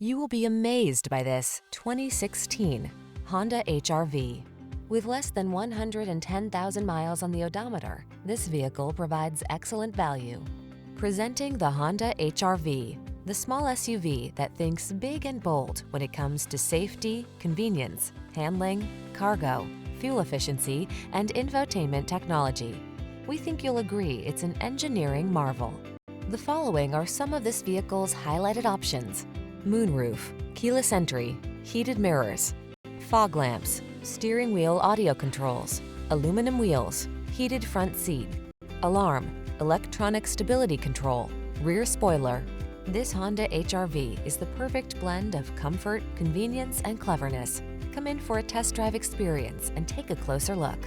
You will be amazed by this 2016 Honda HR-V. With less than 110,000 miles on the odometer, this vehicle provides excellent value. Presenting the Honda HR-V, the small SUV that thinks big and bold when it comes to safety, convenience, handling, cargo, fuel efficiency, and infotainment technology. We think you'll agree it's an engineering marvel. The following are some of this vehicle's highlighted options: moonroof, keyless entry, heated mirrors, fog lamps, steering wheel audio controls, aluminum wheels, heated front seat, alarm, electronic stability control, rear spoiler. This Honda HR-V is the perfect blend of comfort, convenience, and cleverness. Come in for a test drive experience and take a closer look.